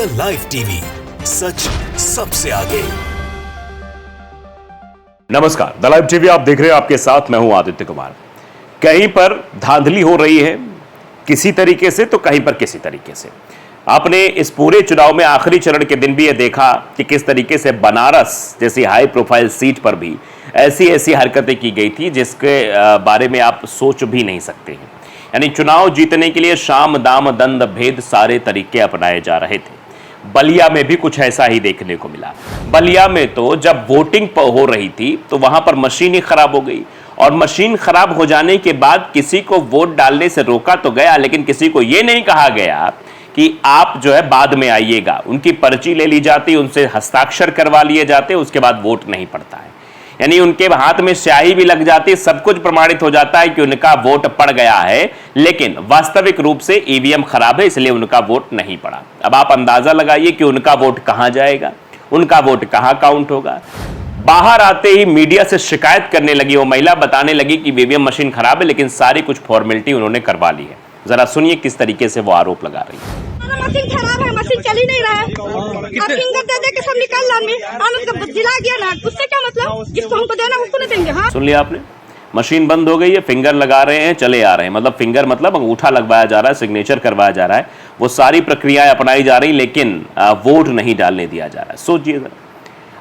The live TV, सच सबसे आगे। नमस्कार, द लाइव टीवी आप देख रहे हैं, आपके साथ मैं हूं आदित्य कुमार। कहीं पर धांधली हो रही है किसी तरीके से, तो कहीं पर किसी तरीके से। आपने इस पूरे चुनाव में आखिरी चरण के दिन भी यह देखा कि किस तरीके से बनारस जैसी हाई प्रोफाइल सीट पर भी ऐसी ऐसी हरकतें की गई थी जिसके बारे में आप सोच भी नहीं सकते हैं। यानी चुनाव जीतने के लिए शाम दाम दंड भेद सारे तरीके अपनाए जा रहे थे। बलिया में भी कुछ ऐसा ही देखने को मिला। बलिया में तो जब वोटिंग हो रही थी तो वहां पर मशीन ही खराब हो गई, और मशीन खराब हो जाने के बाद किसी को वोट डालने से रोका तो गया, लेकिन किसी को यह नहीं कहा गया कि आप जो है बाद में आइएगा। उनकी पर्ची ले ली जाती, उनसे हस्ताक्षर करवा लिए जाते, उसके बाद वोट नहीं पड़ता है। यानी उनके हाथ में स्याही भी लग जाती, सब कुछ प्रमाणित हो जाता है कि उनका वोट पड़ गया है, लेकिन वास्तविक रूप से ईवीएम खराब है, इसलिए उनका वोट नहीं पड़ा। अब आप अंदाजा लगाइए कि उनका वोट कहां जाएगा, उनका वोट कहां काउंट होगा। बाहर आते ही मीडिया से शिकायत करने लगी वो महिला, बताने लगी कि ईवीएम मशीन खराब है, लेकिन सारी कुछ फॉर्मेलिटी उन्होंने करवा ली है। जरा सुनिए किस तरीके से वो आरोप लगा रही है। मशीन खराब है, मशीन चल ही नहीं रहा है। अब फिंगर दे के सब निकाल लाने, हम उसको जिला गया ना, उससे क्या मतलब? जिसको हमको देना उसको नहीं देंगे। हाँ, सुन लिया आपने, मशीन बंद हो गई है, फिंगर लगा रहे हैं, चले आ रहे हैं। मतलब फिंगर मतलब अंगूठा लगवाया जा रहा है, सिग्नेचर करवाया जा रहा है, वो सारी प्रक्रियाएं अपनाई जा रही, लेकिन वोट नहीं डालने दिया जा रहा है। सोचिए जरा,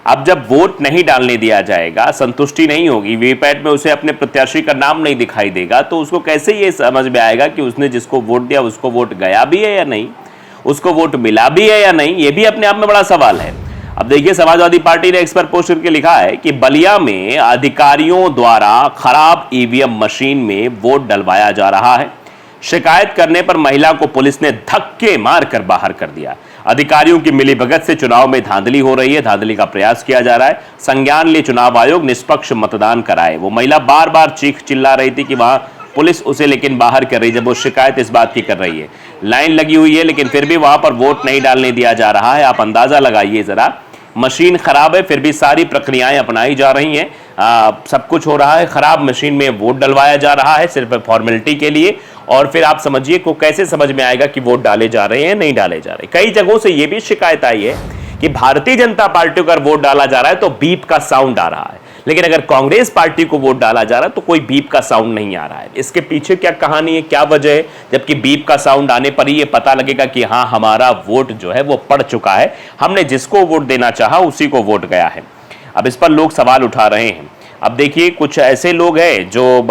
अब जब वोट नहीं डालने दिया जाएगा, संतुष्टि नहीं होगी, वीवीपैट में उसे अपने प्रत्याशी का नाम नहीं दिखाई देगा, तो उसको कैसे ये समझ में आएगा कि उसने जिसको वोट दिया उसको वोट गया भी है या नहीं, उसको वोट मिला भी है या नहीं? ये भी अपने आप में बड़ा सवाल है। अब देखिए, समाजवादी पार्टी ने एक्स पर पोस्ट करके लिखा है कि बलिया में अधिकारियों द्वारा खराब ईवीएम मशीन में वोट डलवाया जा रहा है। शिकायत करने पर महिला को पुलिस ने धक्के मारकर बाहर कर दिया। अधिकारियों की मिलीभगत से चुनाव में धांधली हो रही है, धांधली का प्रयास किया जा रहा है। संज्ञान ले चुनाव आयोग, निष्पक्ष मतदान कराए। वो महिला बार बार चीख चिल्ला रही थी कि वहां पुलिस उसे लेकिन बाहर कर रही है, जब वो शिकायत इस बात की कर रही है। लाइन लगी हुई है, लेकिन फिर भी वहां पर वोट नहीं डालने दिया जा रहा है। आप अंदाजा लगाइए जरा, मशीन खराब है, फिर भी सारी प्रक्रियाएं अपनाई जा रही हैं। सब कुछ हो रहा है, खराब मशीन में वोट डलवाया जा रहा है सिर्फ फॉर्मेलिटी के लिए। और फिर आप समझिए को कैसे समझ में आएगा कि वोट डाले जा रहे हैं नहीं डाले जा रहे। कई जगहों से यह भी शिकायत आई है कि भारतीय जनता पार्टी को अगर वोट डाला जा रहा है तो बीप का साउंड आ रहा है, लेकिन अगर कांग्रेस पार्टी को वोट डाला जा रहा है तो कोई बीप का साउंड नहीं आ रहा है। इसके पीछे क्या कहानी है, क्या वजह है? जबकि बीप का साउंड आने पर ही ये पता लगेगा कि हाँ, हमारा वोट जो है वो पड़ चुका है, हमने जिसको वोट देना चाहा उसी को वोट गया है। अब इस पर लोग सवाल उठा रहे हैं। अब देखिए, कुछ ऐसे लोग हैं जो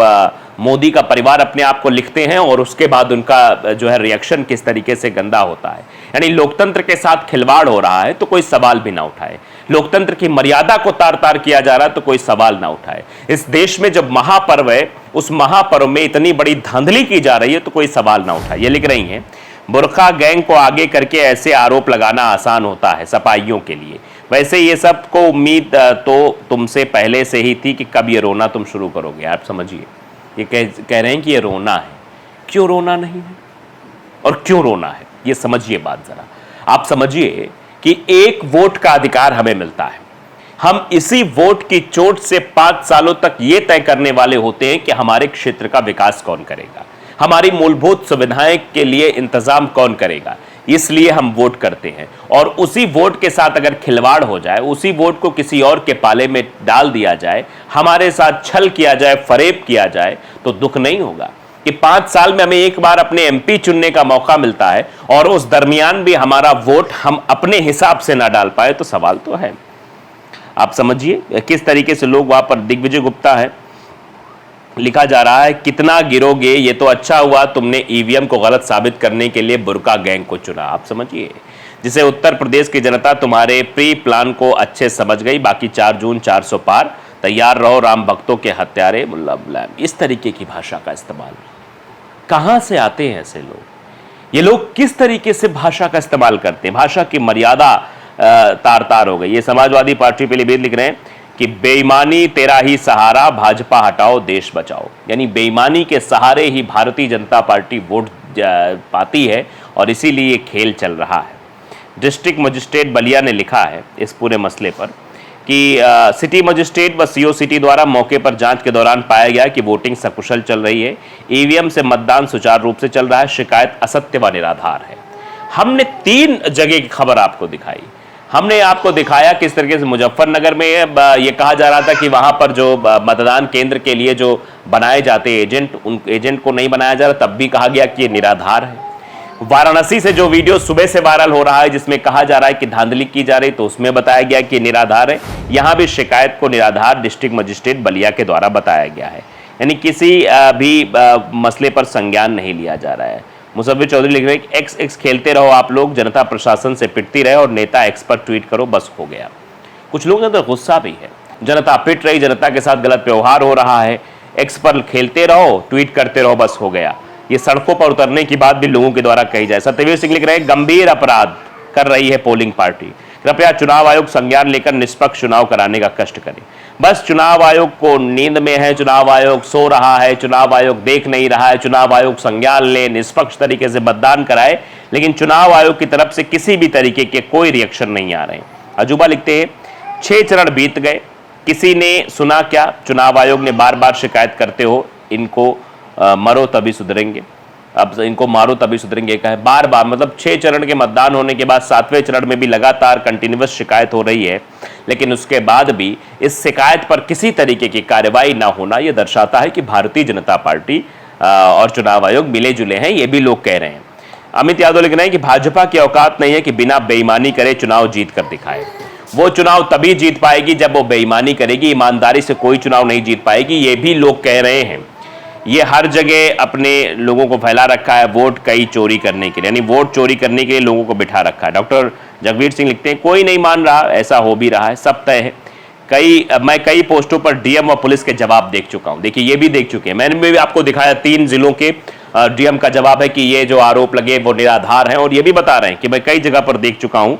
मोदी का परिवार अपने आप को लिखते हैं और उसके बाद उनका जो है रिएक्शन किस तरीके से गंदा होता है। यानी लोकतंत्र के साथ खिलवाड़ हो रहा है तो कोई सवाल भी ना उठाए, लोकतंत्र की मर्यादा को तार तार किया जा रहा है तो कोई सवाल ना उठाए। इस देश में जब महापर्व है, उस महापर्व में इतनी बड़ी धांधली की जा रही है तो कोई सवाल ना उठाए। ये लिख रही हैं, बुर्का गैंग को आगे करके ऐसे आरोप लगाना आसान होता है सपाइयों के लिए। वैसे ये सब को उम्मीद तो तुमसे पहले से ही थी कि कब ये रोना तुम शुरू करोगे। आप समझिए, ये कह रहे हैं कि ये रोना है, क्यों रोना नहीं है और क्यों रोना है, ये समझिए बात जरा। आप समझिए कि एक वोट का अधिकार हमें मिलता है, हम इसी वोट की चोट से 5 सालों तक ये तय करने वाले होते हैं कि हमारे क्षेत्र का विकास कौन करेगा, हमारी मूलभूत सुविधाएं के लिए इंतजाम कौन करेगा। इसलिए हम वोट करते हैं, और उसी वोट के साथ अगर खिलवाड़ हो जाए, उसी वोट को किसी और के पाले में डाल दिया जाए, हमारे साथ छल किया जाए, फरेब किया जाए, तो दुख नहीं होगा कि 5 साल में हमें एक बार अपने एमपी चुनने का मौका मिलता है और उस दरमियान भी हमारा वोट हम अपने हिसाब से ना डाल पाए, तो सवाल तो है। आप समझिए किस तरीके से लोग वहां पर, दिग्विजय गुप्ता है, लिखा जा रहा है, कितना गिरोगे, ये तो अच्छा हुआ तुमने ईवीएम को गलत साबित करने के लिए बुर्का गैंग को चुना। आप समझिए, जिसे उत्तर प्रदेश की जनता तुम्हारे प्री प्लान को अच्छे समझ गई। बाकी 4 जून 400 पार, तैयार रहो राम भक्तों के हत्यारे मुल्ला मुलायम। इस तरीके की भाषा का इस्तेमाल कहां से आते हैं ऐसे लोग? ये लोग किस तरीके से भाषा का इस्तेमाल करते हैं? भाषा की मर्यादा तार तार हो गई। ये समाजवादी पार्टी पे लिख रहे हैं कि बेईमानी तेरा ही सहारा, भाजपा हटाओ देश बचाओ। यानी बेईमानी के सहारे ही भारतीय जनता पार्टी वोट पाती है और इसीलिए खेल चल रहा है। डिस्ट्रिक्ट मजिस्ट्रेट बलिया ने लिखा है इस पूरे मसले पर कि सिटी मजिस्ट्रेट व सीओ सिटी द्वारा मौके पर जांच के दौरान पाया गया कि वोटिंग सकुशल चल रही है, ईवीएम से मतदान सुचारू रूप से चल रहा है, शिकायत असत्य व निराधार है। हमने 3 जगह की खबर आपको दिखाई। हमने आपको दिखाया किस तरीके से मुजफ्फरनगर में ये कहा जा रहा था कि वहां पर जो मतदान केंद्र के लिए जो बनाए जाते एजेंट, उन एजेंट को नहीं बनाया जा रहा, तब भी कहा गया कि ये निराधार है। वाराणसी से जो वीडियो सुबह से वायरल हो रहा है जिसमें कहा जा रहा है कि धांधली की जा रही, तो उसमें बताया गया कि निराधार है। यहां भी शिकायत को निराधार डिस्ट्रिक्ट मजिस्ट्रेट बलिया के द्वारा बताया गया है, यानी किसी भी मसले पर संज्ञान नहीं लिया जा रहा है। मुसव्विर चौधरी लिख रहे हैं एक्स खेलते रहो आप लोग, जनता प्रशासन से पिटती रहे और नेता एक्स पर ट्वीट करो, बस हो गया। कुछ लोगों के अंदर गुस्सा भी है, जनता पिट रही, जनता के साथ गलत व्यवहार हो रहा है, एक्स पर खेलते रहो, ट्वीट करते रहो, बस हो गया। ये सड़कों पर उतरने की बात भी लोगों के द्वारा कही जाए। सत्यवीर सिंह लिख रहे हैं गंभीर अपराध कर रही है पोलिंग पार्टी, कृपया चुनाव आयोग संज्ञान लेकर निष्पक्ष चुनाव कराने का कष्ट करे। बस चुनाव आयोग को नींद में है, चुनाव आयोग सो रहा है, चुनाव आयोग देख नहीं रहा है, चुनाव आयोग संज्ञान ले, निष्पक्ष तरीके से मतदान कराए, लेकिन चुनाव आयोग की तरफ से किसी भी तरीके के कोई रिएक्शन नहीं आ रहे हैं। अजूबा लिखते हैं 6 चरण बीत गए, किसी ने सुना क्या? चुनाव आयोग ने बार बार शिकायत करते हो, इनको मरो तभी सुधरेंगे, अब इनको मारो तभी सुधरेंगे कहे बार बार, मतलब 6 चरण के मतदान होने के बाद 7वें चरण में भी लगातार कंटिन्यूअस शिकायत हो रही है, लेकिन उसके बाद भी इस शिकायत पर किसी तरीके की कार्रवाई ना होना, यह दर्शाता है कि भारतीय जनता पार्टी और चुनाव आयोग मिले जुले हैं, ये भी लोग कह रहे हैं। अमित यादव लिख रहे हैं कि भाजपा की औकात नहीं है कि बिना बेईमानी करे चुनाव जीत कर दिखाए। वो चुनाव तभी जीत पाएगी जब वो बेईमानी करेगी, ईमानदारी से कोई चुनाव नहीं जीत पाएगी, ये भी लोग कह रहे हैं। ये हर जगह अपने लोगों को फैला रखा है वोट कई चोरी करने के लिए, यानी वोट चोरी करने के लिए लोगों को बिठा रखा है। डॉक्टर जगवीर सिंह लिखते हैं कोई नहीं मान रहा, ऐसा हो भी रहा है, सब तय है। मैं कई पोस्टों पर डीएम और पुलिस के जवाब देख चुका हूं, देखिए ये भी देख चुके हैं, मैंने भी आपको दिखाया 3 जिलों के डीएम का जवाब है कि ये जो आरोप लगे वो निराधार हैं, और ये भी बता रहे हैं कि मैं कई जगह पर देख चुका हूं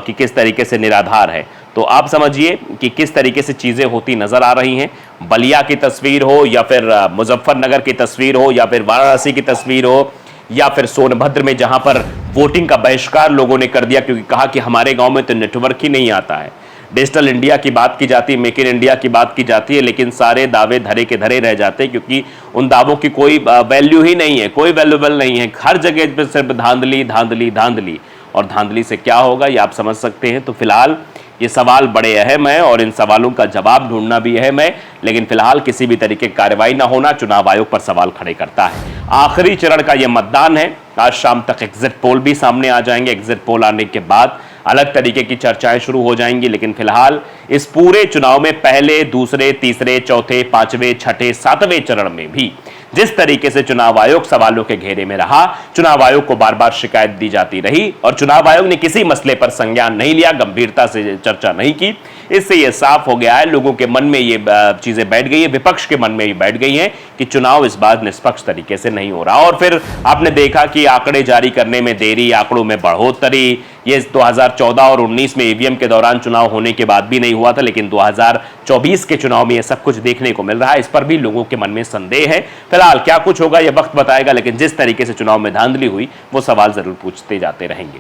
कि किस तरीके से निराधार है। तो आप समझिए कि किस तरीके से चीजें होती नजर आ रही हैं। बलिया की तस्वीर हो या फिर मुजफ्फरनगर की तस्वीर हो या फिर वाराणसी की तस्वीर हो या फिर सोनभद्र में जहां पर वोटिंग का बहिष्कार लोगों ने कर दिया क्योंकि कहा कि हमारे गांव में तो नेटवर्क ही नहीं आता है। डिजिटल इंडिया की बात की जाती है, मेक इन इंडिया की बात की जाती है, लेकिन सारे दावे धरे के धरे रह जाते हैं क्योंकि उन दावों की कोई वैल्यू ही नहीं है, कोई वैल्यूबल नहीं है। हर जगह पर सिर्फ धांधली धांधली धांधली, और धांधली से क्या होगा ये आप समझ सकते हैं। तो फिलहाल ये सवाल बड़े अहम है और इन सवालों का जवाब ढूंढना भी अहम है, लेकिन फिलहाल किसी भी तरीके की कार्रवाई ना होना चुनाव आयोग पर सवाल खड़े करता है। आखिरी चरण का यह मतदान है, आज शाम तक एग्जिट पोल भी सामने आ जाएंगे, एग्जिट पोल आने के बाद अलग तरीके की चर्चाएं शुरू हो जाएंगी, लेकिन फिलहाल इस पूरे चुनाव में पहले, दूसरे, तीसरे, चौथे, 5वें, 6ठे, 7वें चरण में भी जिस तरीके से चुनाव आयोग सवालों के घेरे में रहा, चुनाव आयोग को बार बार शिकायत दी जाती रही और चुनाव आयोग ने किसी मसले पर संज्ञान नहीं लिया, गंभीरता से चर्चा नहीं की। इससे यह साफ हो गया है, लोगों के मन में ये चीजें बैठ गई है, विपक्ष के मन में ये बैठ गई हैं कि चुनाव इस बार निष्पक्ष तरीके से नहीं हो रहा। और फिर आपने देखा कि आंकड़े जारी करने में देरी, आंकड़ों में बढ़ोतरी, ये 2014 और 19 में ईवीएम के दौरान चुनाव होने के बाद भी नहीं हुआ था, लेकिन 2024 के चुनाव में यह सब कुछ देखने को मिल रहा है। इस पर भी लोगों के मन में संदेह है। फिलहाल क्या कुछ होगा यह वक्त बताएगा, लेकिन जिस तरीके से चुनाव में धांधली हुई वो सवाल जरूर पूछते जाते रहेंगे।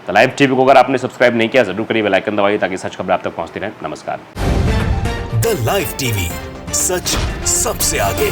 तो लाइव टीवी को अगर आपने सब्सक्राइब नहीं किया जरूर करिए, बेल आइकन दबाइए ताकि सच खबर आप तक पहुंचती रहे। नमस्कार। द लाइव टीवी, सच सबसे आगे।